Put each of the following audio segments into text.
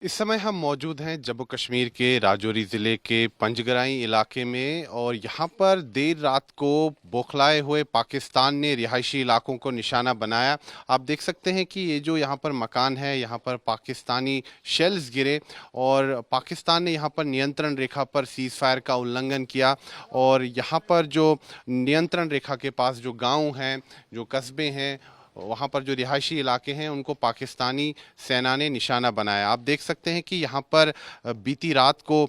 इस समय हम मौजूद हैं जम्मू कश्मीर के राजौरी ज़िले के पंजगराई इलाके में और यहाँ पर देर रात को बौखलाए हुए पाकिस्तान ने रिहायशी इलाकों को निशाना बनाया। आप देख सकते हैं कि ये जो यहाँ पर मकान है, यहाँ पर पाकिस्तानी शेल्स गिरे और पाकिस्तान ने यहाँ पर नियंत्रण रेखा पर सीज़ फायर का उल्लंघन किया और यहाँ पर जो नियंत्रण रेखा के पास जो गाँव हैं, जो कस्बे हैं, वहाँ पर जो रिहायशी इलाके हैं उनको पाकिस्तानी सेना ने निशाना बनाया। आप देख सकते हैं कि यहाँ पर बीती रात को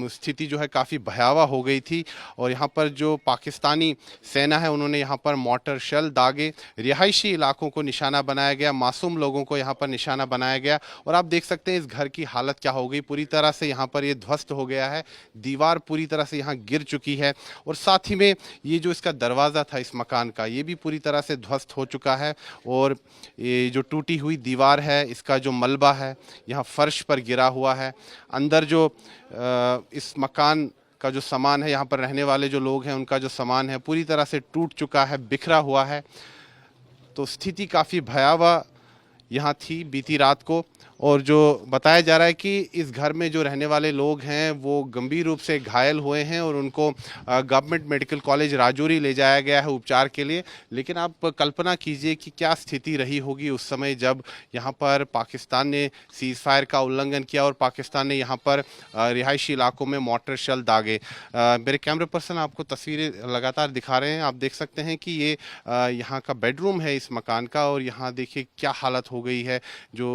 स्थिति जो है काफ़ी भयावह हो गई थी और यहाँ पर जो पाकिस्तानी सेना है उन्होंने यहाँ पर मोर्टर शेल दागे, रिहायशी इलाकों को निशाना बनाया गया, मासूम लोगों को यहाँ पर निशाना बनाया गया। और आप देख सकते हैं इस घर की हालत क्या हो गई, पूरी तरह से यहाँ पर ये ध्वस्त हो गया है, दीवार पूरी तरह से यहाँ गिर चुकी है और साथ ही में ये जो इसका दरवाज़ा था इस मकान का, ये भी पूरी तरह से ध्वस्त हो चुका है और ये जो टूटी हुई दीवार है, इसका जो मलबा है यहाँ फर्श पर गिरा हुआ है। अंदर जो इस मकान का जो सामान है, यहाँ पर रहने वाले जो लोग हैं उनका जो सामान है पूरी तरह से टूट चुका है, बिखरा हुआ है। तो स्थिति काफ़ी भयावह यहाँ थी बीती रात को और जो बताया जा रहा है कि इस घर में जो रहने वाले लोग हैं वो गंभीर रूप से घायल हुए हैं और उनको गवर्नमेंट मेडिकल कॉलेज राजौरी ले जाया गया है उपचार के लिए। लेकिन आप कल्पना कीजिए कि क्या स्थिति रही होगी उस समय जब यहाँ पर पाकिस्तान ने सीज़ फायर का उल्लंघन किया और पाकिस्तान ने यहाँ पर रिहायशी इलाकों में मोर्टर शेल दागे। मेरे कैमरे पर्सन आपको तस्वीरें लगातार दिखा रहे हैं। आप देख सकते हैं कि ये यहाँ का बेडरूम है इस मकान का और यहाँ देखिए क्या हालत हो गई है। जो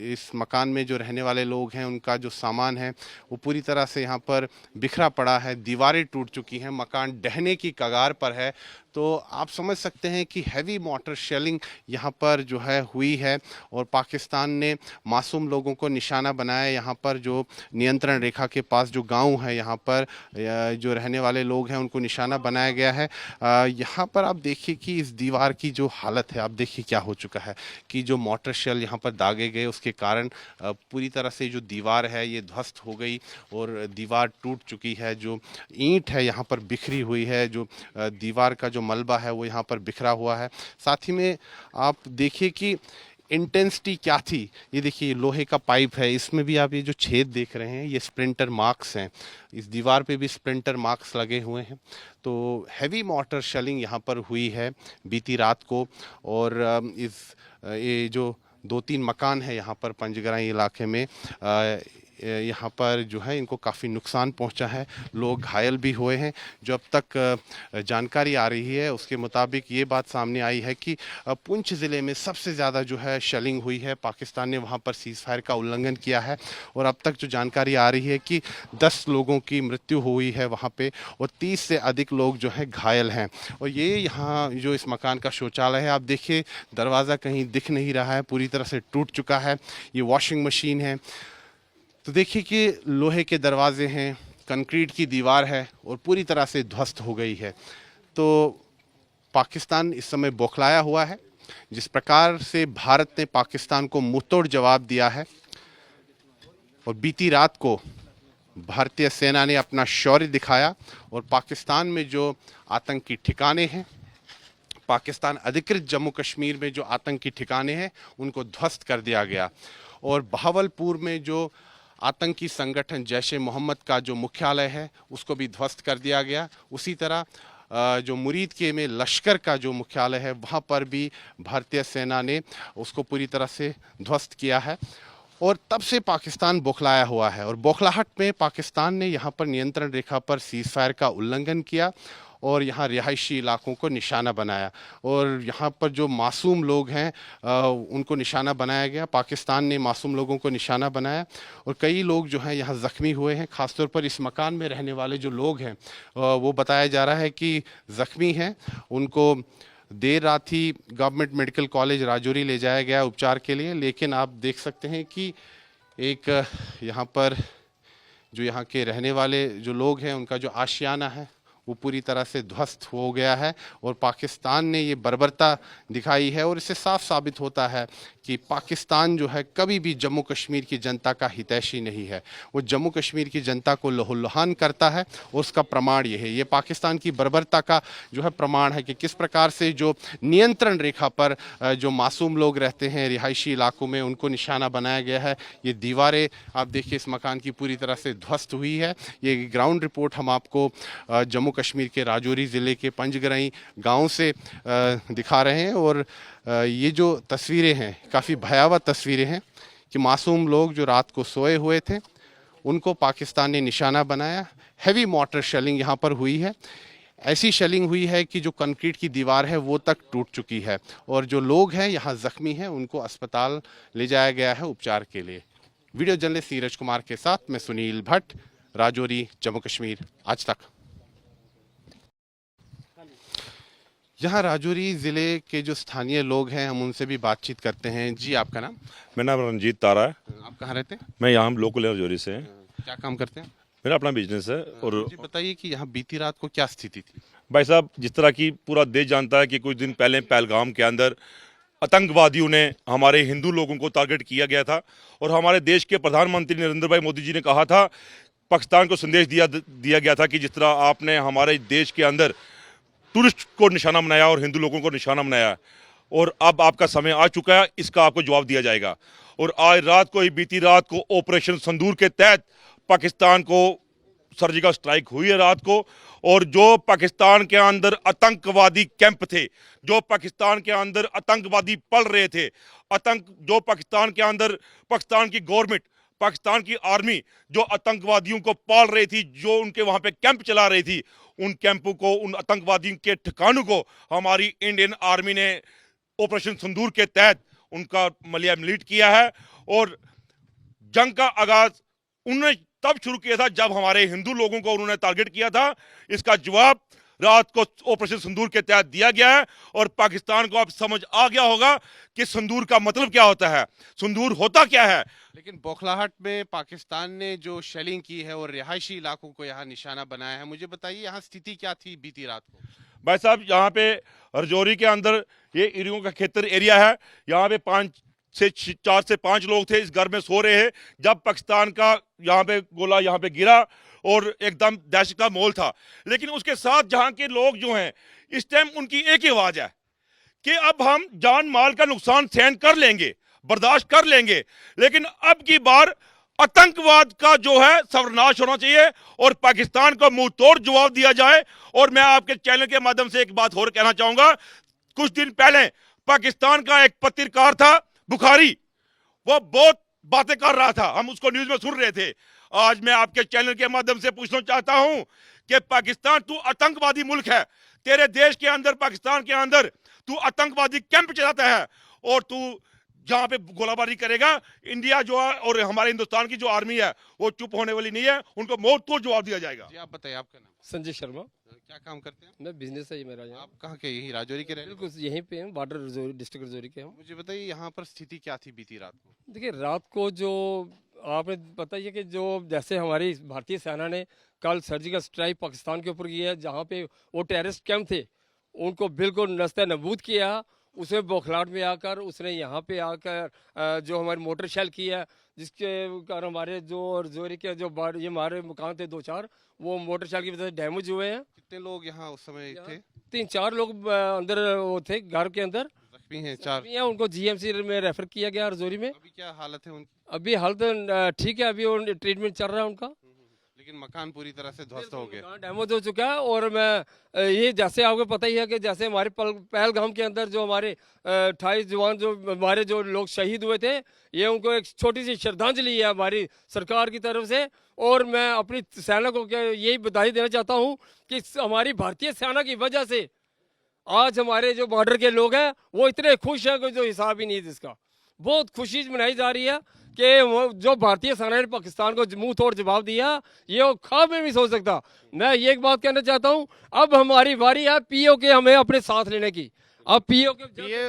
इस मकान में जो रहने वाले लोग हैं उनका जो सामान है वो पूरी तरह से यहाँ पर बिखरा पड़ा है, दीवारें टूट चुकी हैं, मकान ढहने की कगार पर है। तो आप समझ सकते हैं कि हैवी मोर्टर शेलिंग यहाँ पर जो है हुई है और पाकिस्तान ने मासूम लोगों को निशाना बनाया। यहाँ पर जो नियंत्रण रेखा के पास जो गांव है, यहाँ पर जो रहने वाले लोग हैं उनको निशाना बनाया गया है। यहाँ पर आप देखिए कि इस दीवार की जो हालत है, आप देखिए क्या हो चुका है कि जो मोर्टर शेल यहाँ पर दागे गए उसके कारण पूरी तरह से जो दीवार है ये ध्वस्त हो गई और दीवार टूट चुकी है। जो ईंट है यहाँ पर बिखरी हुई है, जो दीवार का जो मलबा है वो यहाँ पर बिखरा हुआ है। साथ ही में आप देखिए कि इंटेंसिटी क्या थी। ये देखिए लोहे का पाइप है, इसमें भी आप ये जो छेद देख रहे हैं ये स्प्लिंटर मार्क्स हैं, इस दीवार पे भी स्प्लिंटर मार्क्स लगे हुए हैं। तो हैवी मोर्टर शेलिंग यहाँ पर हुई है बीती रात को और ये जो दो तीन मकान है यहाँ पर पंजगराई इलाके में, यहाँ पर जो है इनको काफ़ी नुकसान पहुँचा है, लोग घायल भी हुए हैं। जो अब तक जानकारी आ रही है उसके मुताबिक ये बात सामने आई है कि पुंछ ज़िले में सबसे ज़्यादा जो है शेलिंग हुई है, पाकिस्तान ने वहाँ पर सीज़ फायर का उल्लंघन किया है और अब तक जो जानकारी आ रही है कि 10 लोगों की मृत्यु हुई है वहाँ पे और 30 से अधिक लोग जो है घायल हैं। और ये यहाँ जो इस मकान का शौचालय है, आप देखिए दरवाज़ा कहीं दिख नहीं रहा है, पूरी तरह से टूट चुका है। ये वॉशिंग मशीन है, तो देखिए कि लोहे के दरवाजे हैं, कंक्रीट की दीवार है और पूरी तरह से ध्वस्त हो गई है। तो पाकिस्तान इस समय बौखलाया हुआ है। जिस प्रकार से भारत ने पाकिस्तान को मुंहतोड़ जवाब दिया है और बीती रात को भारतीय सेना ने अपना शौर्य दिखाया और पाकिस्तान में जो आतंकी ठिकाने हैं, पाकिस्तान अधिकृत जम्मू कश्मीर में जो आतंकी ठिकाने हैं उनको ध्वस्त कर दिया गया और बहावलपुर में जो आतंकी संगठन जैश ए मोहम्मद का जो मुख्यालय है उसको भी ध्वस्त कर दिया गया। उसी तरह जो मुरीद के में लश्कर का जो मुख्यालय है वहाँ पर भी भारतीय सेना ने उसको पूरी तरह से ध्वस्त किया है और तब से पाकिस्तान बौखलाया हुआ है। और बौखलाहट में पाकिस्तान ने यहाँ पर नियंत्रण रेखा पर सीज़ फायर का उल्लंघन किया और यहाँ रिहायशी इलाकों को निशाना बनाया और यहाँ पर जो मासूम लोग हैं उनको निशाना बनाया गया। पाकिस्तान ने मासूम लोगों को निशाना बनाया और कई लोग जो हैं यहाँ ज़ख्मी हुए हैं। ख़ासतौर पर इस मकान में रहने वाले जो लोग हैं वो बताया जा रहा है कि ज़ख्मी हैं। उनको देर रात ही गवर्नमेंट मेडिकल कॉलेज राजौरी ले जाया गया उपचार के लिए। लेकिन आप देख सकते हैं कि एक यहाँ पर जो यहाँ के रहने वाले जो लोग हैं उनका जो आशियाना है वो पूरी तरह से ध्वस्त हो गया है और पाकिस्तान ने ये बर्बरता दिखाई है और इससे साफ साबित होता है कि पाकिस्तान जो है कभी भी जम्मू कश्मीर की जनता का हितैषी नहीं है। वो जम्मू कश्मीर की जनता को लहूलुहान करता है और उसका प्रमाण ये है, ये पाकिस्तान की बर्बरता का जो है प्रमाण है कि किस प्रकार से जो नियंत्रण रेखा पर जो मासूम लोग रहते हैं रिहायशी इलाकों में उनको निशाना बनाया गया है। ये दीवारें आप देखिए इस मकान की पूरी तरह से ध्वस्त हुई है। ये ग्राउंड रिपोर्ट हम आपको जम्मू कश्मीर के राजौरी ज़िले के पंजगराई गांव से दिखा रहे हैं और ये जो तस्वीरें हैं काफ़ी भयावह तस्वीरें हैं कि मासूम लोग जो रात को सोए हुए थे उनको पाकिस्तान ने निशाना बनाया। हैवी मॉर्टर शेलिंग यहाँ पर हुई है, ऐसी शेलिंग हुई है कि जो कंक्रीट की दीवार है वो तक टूट चुकी है और जो लोग हैं यहाँ ज़ख्मी हैं उनको अस्पताल ले जाया गया है उपचार के लिए। वीडियो जर्नलिस्ट नीरज कुमार के साथ मैं सुनील भट्ट, राजौरी, जम्मू कश्मीर, आज तक। यहाँ राजौरी ज़िले के जो स्थानीय लोग हैं हम उनसे भी बातचीत करते हैं। जी, आपका नाम? मेरा नाम रंजीत तारा है। आप कहाँ रहते हैं? मैं यहाँ लोकल राजौरी से हैं। क्या काम करते हैं? मेरा अपना बिजनेस है। और मुझे बताइए कि यहाँ बीती रात को क्या स्थिति थी? भाई साहब, जिस तरह की पूरा देश जानता है कि कुछ दिन पहले पहलगाम के अंदर आतंकवादियों ने हमारे हिंदू लोगों को टारगेट किया गया था और हमारे देश के प्रधानमंत्री नरेंद्र भाई मोदी जी ने कहा था, पाकिस्तान को संदेश दिया गया था कि जिस तरह आपने हमारे देश के अंदर टूरिस्ट को निशाना बनाया और हिंदू लोगों को निशाना बनाया और अब आपका समय आ चुका है, इसका आपको जवाब दिया जाएगा। और आज रात को ही, बीती रात को ऑपरेशन संदूर के तहत पाकिस्तान को सर्जिकल स्ट्राइक हुई है रात को। और जो पाकिस्तान के अंदर आतंकवादी कैंप थे, जो पाकिस्तान के अंदर आतंकवादी पल रहे थे, जो पाकिस्तान के अंदर पाकिस्तान की गवर्नमेंट, पाकिस्तान की आर्मी जो आतंकवादियों को पाल रही थी, जो उनके वहां पे कैंप चला रही थी, उन कैंपों को, उन आतंकवादियों के ठिकानों को हमारी इंडियन आर्मी ने ऑपरेशन संदूर के तहत उनका मलिया मिलीट किया है। और जंग का आगाज उन्होंने तब शुरू किया था जब हमारे हिंदू लोगों को उन्होंने टारगेट किया था। इसका जवाब रात को ऑपरेशन संदूर के तहत दिया गया है और पाकिस्तान को अब समझ आ गया होगा कि संदूर का मतलब क्या होता है, संदूर होता क्या है। लेकिन बौखलाहट में पाकिस्तान ने जो शेलिंग की है और रिहायशी इलाकों को यहाँ निशाना बनाया है, मुझे बताइए यहाँ स्थिति क्या थी बीती रात को? भाई साहब, यहाँ पे राजौरी के अंदर ये इरियों का खेतर एरिया है। यहाँ पे 4 से 5 लोग थे, इस घर में सो रहे हैं जब पाकिस्तान का यहाँ पे गोला यहाँ पे गिरा और एकदम दहशत का माहौल था। लेकिन उसके साथ जहाँ के लोग जो हैं इस टाइम उनकी एक ही आवाज है कि अब हम जान माल का नुकसान सहन कर लेंगे, बर्दाश्त कर लेंगे, लेकिन अब की बार आतंकवाद का जो है सर्वनाश होना चाहिए और पाकिस्तान को मुंह तोड़ जवाब दिया जाए। और मैं आपके चैनल के माध्यम से एक बात और कहना चाहूंगा, कुछ दिन पहले पाकिस्तान का एक पत्रकार था बुखारी, वो बहुत बातें कर रहा था, हम उसको न्यूज में सुन रहे थे। आज मैं आपके चैनल के माध्यम से पूछना चाहता हूं कि पाकिस्तान, तू आतंकवादी मुल्क है, तेरे देश के अंदर, पाकिस्तान के अंदर तू आतंकवादी कैंप चलाता है और तू जहां पे गोलाबारी करेगा, इंडिया जो है और हमारे हिंदुस्तान की जो आर्मी है वो चुप होने वाली नहीं है, उनको मौत तोड़ जवाब दिया जाएगा। जी, आप बताइए, आपका नाम? संजय शर्मा। क्या काम करते हैं? मैं बिजनेस है ये मेरा यहाँ। आप कहाँ के? यही राजौरी के रहने? बिल्कुल यहीं पे हैं, बॉर्डर रजौरी, डिस्ट्रिक्ट रजौरी के हम। मुझे बताइए यहाँ पर स्थिति क्या थी बीती रात को? देखिए, रात को जो आपने पता ही है कि जो जैसे हमारी भारतीय सेना ने कल सर्जिकल स्ट्राइक पाकिस्तान के ऊपर किया, जहाँ पे वो टेररिस्ट कैंप थे उनको बिल्कुल नस्ते नबूद किया। उसमें बौखलाहट में आकर उसने यहाँ पे आकर जो हमारी मोटर शेल की है, जिसके कारण हमारे जो रजौरी के जो ये हमारे मकान थे 2-4, वो मोटर शेल की वजह से डैमेज हुए हैं। कितने लोग यहाँ उस समय थे? 3-4 लोग अंदर वो थे, घर के अंदर जख्मी हैं 4? उनको जीएमसी में रेफर किया गया रजौरी में। अभी क्या हालत है उनकी? अभी हालत ठीक है, अभी वो ट्रीटमेंट चल रहा है उनका। लेकिन मकान पूरी तरह से ध्वस्त हो गया, डैमेज हो चुका है। और मैं ये जैसे आपको पता ही है कि जैसे हमारे पहलगाम के अंदर जो हमारे 28 जवान जो हमारे जो लोग शहीद हुए थे, ये उनको एक छोटी सी श्रद्धांजलि है हमारी सरकार की तरफ से। और मैं अपनी सेना को यही बधाई देना चाहता हूँ कि हमारी भारतीय सेना की वजह से आज हमारे जो बॉर्डर के लोग हैं वो इतने खुश हैं कि जो हिसाब ही नहीं है जिसका। बहुत खुशी मनाई जा रही है कि वो जो भारतीय सेना ने पाकिस्तान को मुंह तोड़ जवाब दिया, ये वो ख्वाब में भी सोच सकता। मैं ये एक बात कहना चाहता हूँ, अब हमारी बारी है पीओ के हमें अपने साथ लेने की। अब पीओ के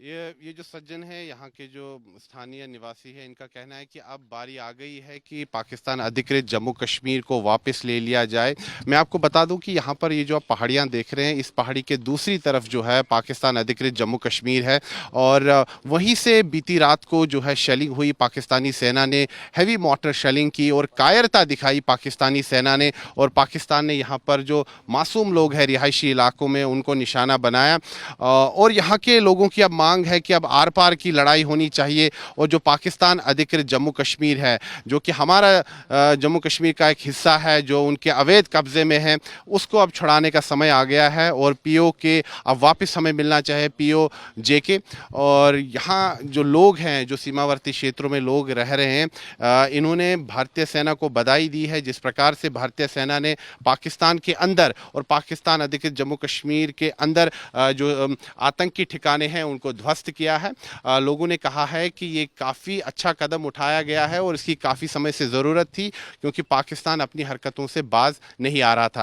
ये जो सज्जन है, यहाँ के जो स्थानीय निवासी है, इनका कहना है कि अब बारी आ गई है कि पाकिस्तान अधिकृत जम्मू कश्मीर को वापस ले लिया जाए। मैं आपको बता दूं कि यहाँ पर ये जो आप पहाड़ियाँ देख रहे हैं, इस पहाड़ी के दूसरी तरफ जो है पाकिस्तान अधिकृत जम्मू कश्मीर है और वहीं से बीती रात को जो है शेलिंग हुई। पाकिस्तानी सेना ने हैवी मॉर्टर शेलिंग की और कायरता दिखाई पाकिस्तानी सेना ने, और पाकिस्तान ने यहाँ पर जो मासूम लोग हैं रिहायशी इलाकों में उनको निशाना बनाया। और यहाँ के लोगों की अब मांग है कि अब आर पार की लड़ाई होनी चाहिए और जो पाकिस्तान अधिकृत जम्मू कश्मीर है, जो कि हमारा जम्मू कश्मीर का एक हिस्सा है, जो उनके अवैध कब्जे में है, उसको अब छुड़ाने का समय आ गया है और पीओ के अब वापस हमें मिलना चाहिए, पीओ जे के। और यहाँ जो लोग हैं, जो सीमावर्ती क्षेत्रों में लोग रह रहे हैं, इन्होंने भारतीय सेना को बधाई दी है। जिस प्रकार से भारतीय सेना ने पाकिस्तान के अंदर और पाकिस्तान अधिकृत जम्मू कश्मीर के अंदर जो आतंकी ठिकाने हैं उनको ध्वस्त किया है। लोगों ने कहा है कि ये काफ़ी अच्छा कदम उठाया गया है और इसकी काफ़ी समय से ज़रूरत थी, क्योंकि पाकिस्तान अपनी हरकतों से बाज नहीं आ रहा था।